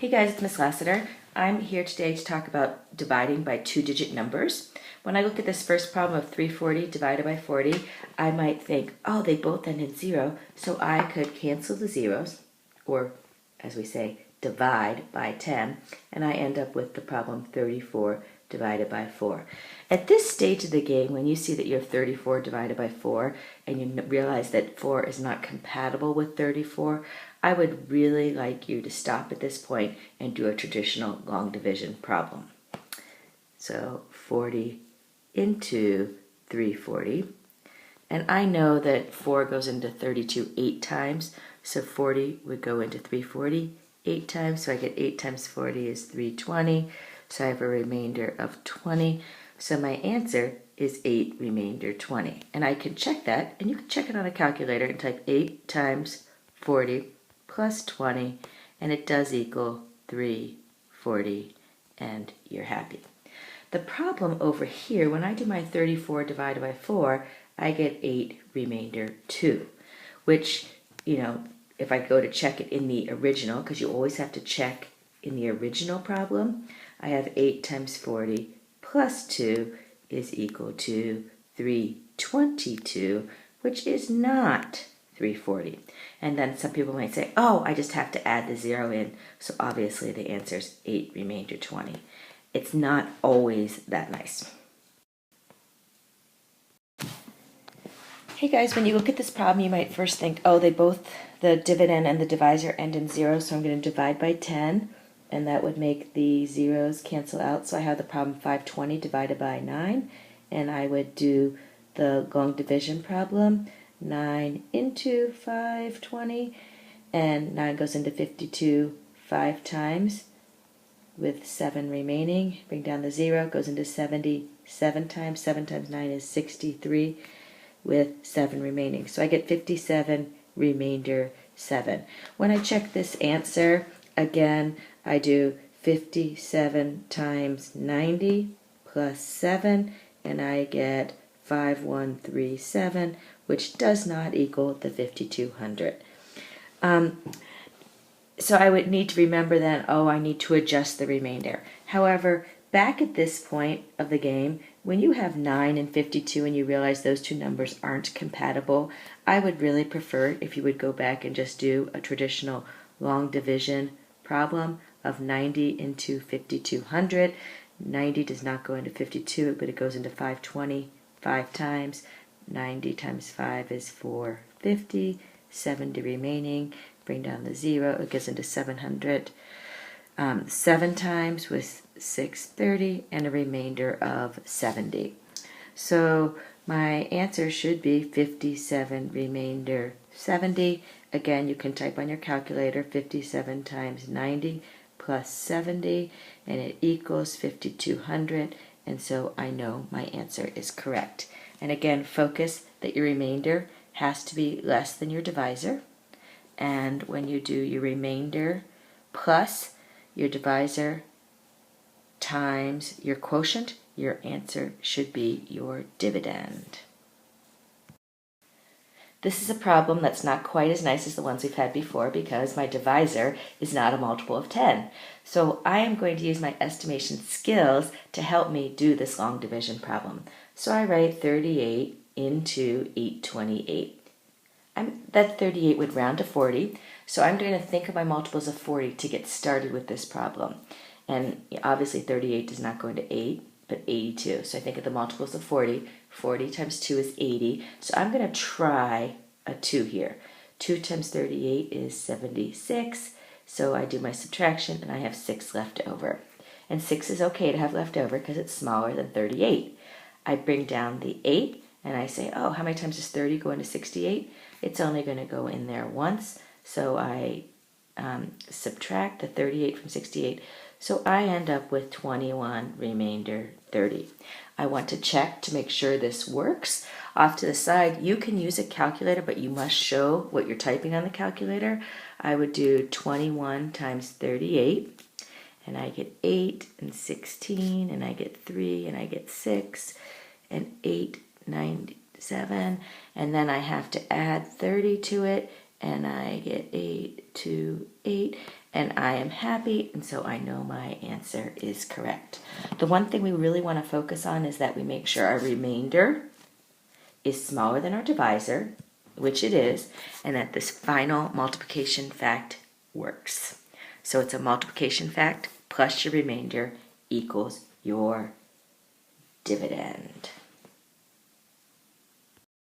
Hey guys, it's Miss Lassiter. I'm here today to talk about dividing by two-digit numbers. When I look at this first problem of 340 divided by 40, I might think, oh, they both end in 0, so I could cancel the zeros, or as we say, divide by 10, and I end up with the problem 34 divided by 4. At this stage of the game, when you see that you have 34 divided by 4, and you realize that 4 is not compatible with 34, I would really like you to stop at this point and do a traditional long division problem. So 40 into 340. And I know that 4 goes into 32 8 times, so 40 would go into 340 8 times, so I get 8 times 40 is 320, so I have a remainder of 20. So my answer is 8 remainder 20. And I can check that, and you can check it on a calculator and type 8 times 40 plus 20, and it does equal 340, and you're happy. The problem over here, when I do my 34 divided by 4, I get 8 remainder 2, which, if I go to check it in the original, because you always have to check in the original problem, I have 8 times 40 plus 2 is equal to 322, which is not 340. And then some people might say, oh, I just have to add the 0 in, so obviously the answer is 8 remainder 20. It's not always that nice. Hey guys, when you look at this problem, you might first think, oh, the dividend and the divisor end in 0, so I'm going to divide by 10, and that would make the zeros cancel out. So I have the problem 520 divided by 9, and I would do the long division problem, 9 into 520, and 9 goes into 52 5 times, with 7 remaining. Bring down the 0, goes into 77 times. 7 times 9 is 63, with 7 remaining. So I get 57 remainder 7. When I check this answer, again, I do 57 times 90 plus 7, and I get 5137, which does not equal the 5200. So I would need to remember then, oh, I need to adjust the remainder. However, back at this point of the game, when you have 9 and 52 and you realize those two numbers aren't compatible, I would really prefer if you would go back and just do a traditional long division problem of 90 into 5200. 90 does not go into 52, but it goes into 520 5 times. 90 times 5 is 450, 70 remaining. Bring down the 0, it goes into 700 7 times with 630, and a remainder of 70. So my answer should be 57 remainder 70. Again, you can type on your calculator 57 times 90 plus 70, and it equals 5200, and so I know my answer is correct. And again, focus that your remainder has to be less than your divisor. And when you do your remainder plus your divisor times your quotient, your answer should be your dividend. This is a problem that's not quite as nice as the ones we've had before because my divisor is not a multiple of 10. So I am going to use my estimation skills to help me do this long division problem. So I write 38 into 828. That 38 would round to 40, so I'm going to think of my multiples of 40 to get started with this problem. And obviously 38 does not go into 8, but 82. So I think of the multiples of 40. 40 times 2 is 80, so I'm going to try a 2 here. 2 times 38 is 76, so I do my subtraction and I have 6 left over. And 6 is okay to have left over because it's smaller than 38. I bring down the 8 and I say, oh, how many times does 30 go into 68? It's only going to go in there once, so I subtract the 38 from 68, so I end up with 21 remainder 30. I want to check to make sure this works. Off to the side, you can use a calculator, but you must show what you're typing on the calculator. I would do 21 times 38, and I get 8 and 16, and I get 3, and I get 6, and 8, 97, and then I have to add 30 to it, and I get 8, 2, 8, and I am happy, and so I know my answer is correct. The one thing we really want to focus on is that we make sure our remainder is smaller than our divisor, which it is, and that this final multiplication fact works. So it's a multiplication fact plus your remainder equals your dividend.